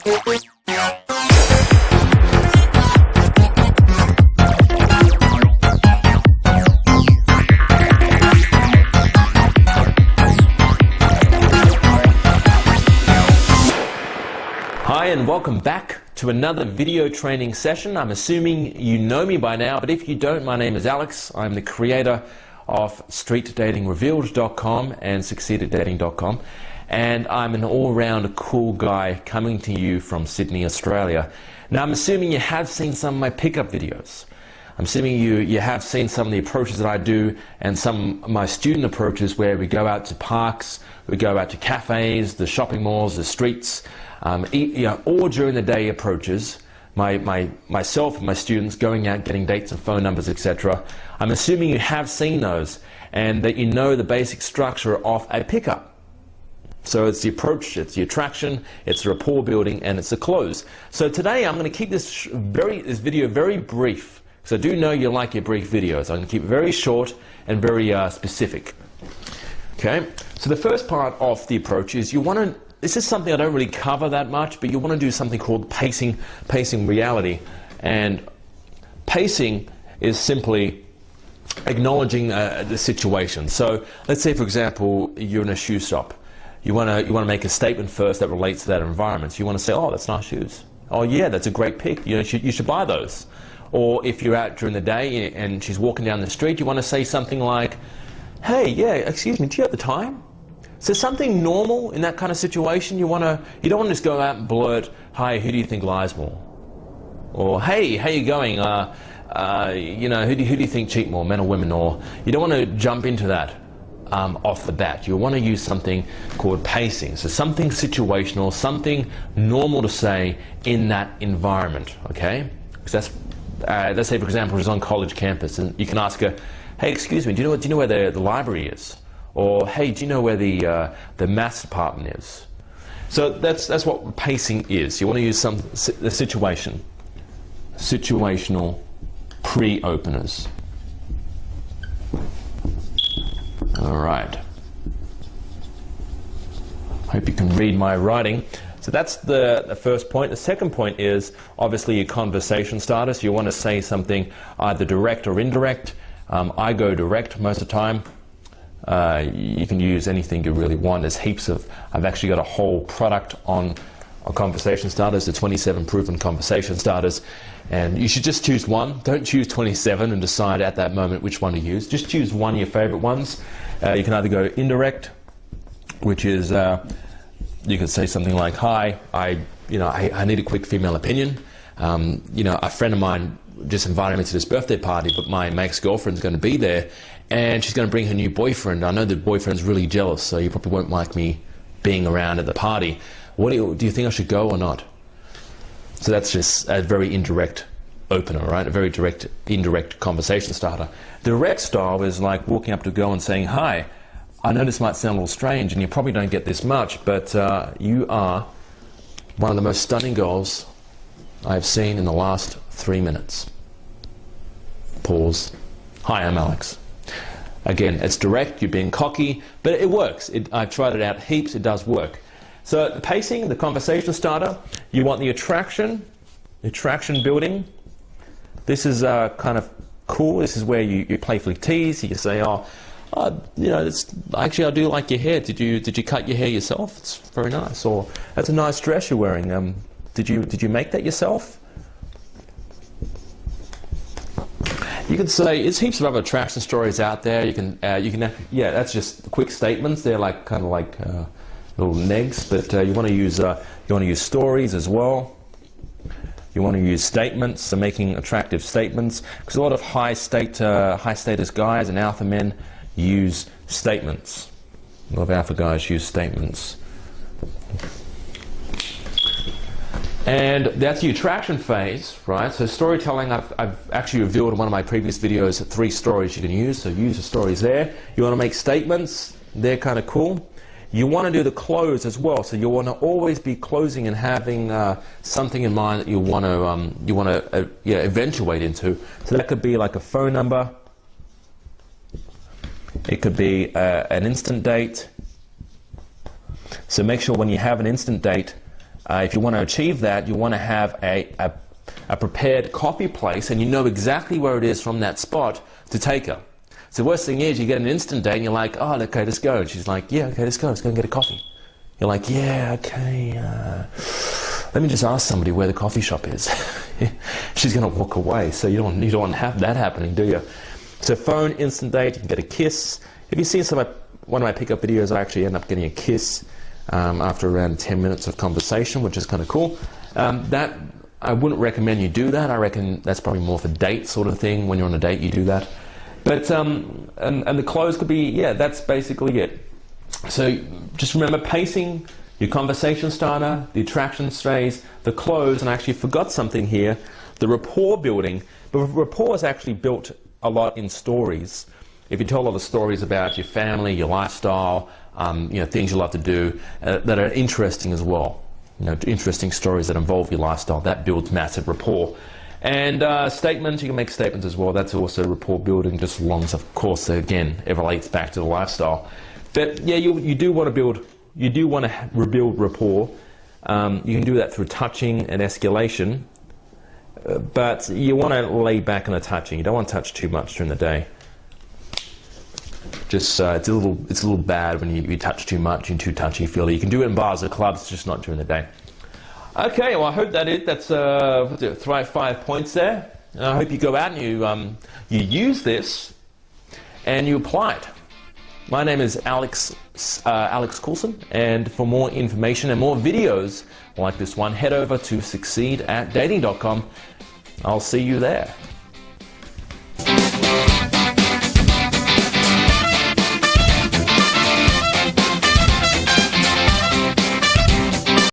Hi and welcome back to another video training session. I'm assuming you know me by now, but if you don't, my name is Alex. I'm the creator of streetdatingrevealed.com and succeededdating.com, and I'm an all-round cool guy coming to you from Sydney, Australia. Now, I'm assuming you have seen some of my pickup videos. I'm assuming you have seen some of the approaches that I do and some of my student approaches where we go out to parks, we go out to cafes, the shopping malls, the streets, all during the day approaches. Myself and my students going out, getting dates and phone numbers, etc. I'm assuming you have seen those and that you know the basic structure of a pickup. So it's the approach, it's the attraction, it's the rapport building, and it's the close. So today I'm going to keep this video very brief, because I do know you like your brief videos. I'm going to keep it very short and very specific. Okay, so the first part of the approach is you want to, this is something I don't really cover that much, but you want to do something called pacing reality. And pacing is simply acknowledging the situation. So let's say, for example, you're in a shoe shop. You want to make a statement first that relates to that environment. So you want to say, oh, that's nice shoes. Oh yeah, that's a great pick. You should buy those. Or if you're out during the day and she's walking down the street, you want to say something like, hey, yeah, excuse me, do you have the time? So something normal in that kind of situation. You don't want to just go out and blurt, hi, who do you think lies more? Or hey, how you going? Who do you think cheat more, men or women? Or you don't want to jump into that off the bat. You want to use something called pacing. So something situational, something normal to say in that environment. Okay? Because that's, let's say for example, she's on college campus, and you can ask her, hey, excuse me, do you know where the library is? Or hey, do you know where the maths department is? So that's what pacing is. You want to use the situational pre-openers. All right. Hope you can read my writing. So that's the first point. The second point is obviously your conversation starter. So you want to say something either direct or indirect. I go direct most of the time. You can use anything you really want. There's heaps of, I've actually got a whole product on conversation starters, the 27 proven conversation starters, and you should just choose one. Don't choose 27 and decide at that moment which one to use. Just choose one of your favorite ones. You can either go indirect, which is you can say something like, hi, I need a quick female opinion. A friend of mine just invited me to this birthday party, but my ex-girlfriend's going to be there, and she's going to bring her new boyfriend. I know the boyfriend's really jealous, so you probably won't like me being around at the party. Do you think I should go or not? So that's just a very indirect opener, right? A very direct, indirect conversation starter. The direct style is like walking up to a girl and saying, hi, I know this might sound a little strange, and you probably don't get this much, but you are one of the most stunning girls I've seen in the last 3 minutes. Pause. Hi, I'm Alex. Again, it's direct, you're being cocky, but it works. I've tried it out heaps, it does work. So the pacing, the conversation starter, you want the attraction building. This is kind of cool. This is where you playfully tease. You say, actually I do like your hair. Did you cut your hair yourself? It's very nice. Or that's a nice dress you're wearing. Did you make that yourself? You can say, there's heaps of other attraction stories out there. That's just quick statements. They're like kind of like little negs, but you want to use stories as well. You want to use statements, so making attractive statements, because a lot of high status guys and alpha men use statements. A lot of alpha guys use statements. And that's the attraction phase, right? So storytelling, I've actually revealed in one of my previous videos 3 stories you can use, so use the stories there. You want to make statements, they're kind of cool. You want to do the close as well, so you want to always be closing and having something in mind that you want to eventuate into. So that could be like a phone number, it could be an instant date. So make sure when you have an instant date if you want to achieve that, you want to have a prepared coffee place, and you know exactly where it is from that spot to take her. So the worst thing is you get an instant date and you're like, oh, okay, let's go. And she's like, yeah, okay, let's go and get a coffee. You're like, yeah, okay, let me just ask somebody where the coffee shop is. She's going to walk away, so you don't want to have that happening, do you? So phone, instant date, you can get a kiss. If you've seen one of my pickup videos, I actually end up getting a kiss after around 10 minutes of conversation, which is kind of cool. That I wouldn't recommend you do that. I reckon that's probably more for date sort of thing. When you're on a date, you do that. But and the close could be, yeah, that's basically it. So just remember pacing, your conversation starter, the attraction phase, the close, and I actually forgot something here, the rapport building. But rapport is actually built a lot in stories. If you tell a lot of stories about your family, your lifestyle, things you love to do that are interesting as well, interesting stories that involve your lifestyle, that builds massive rapport. And statements, you can make statements as well. That's also rapport building, just as long as, of course, again, it relates back to the lifestyle. But yeah, you do want to rebuild rapport. You can do that through touching and escalation, but you want to lay back on the touching. You don't want to touch too much during the day. Just it's a little bad when you touch too much and too touchy-feely. You can do it in bars or clubs, just not during the day. Okay, well, I hope that's 5 points there. And I hope you go out and you use this and you apply it. My name is Alex Coulson, and for more information and more videos like this one, head over to succeedatdating.com. I'll see you there.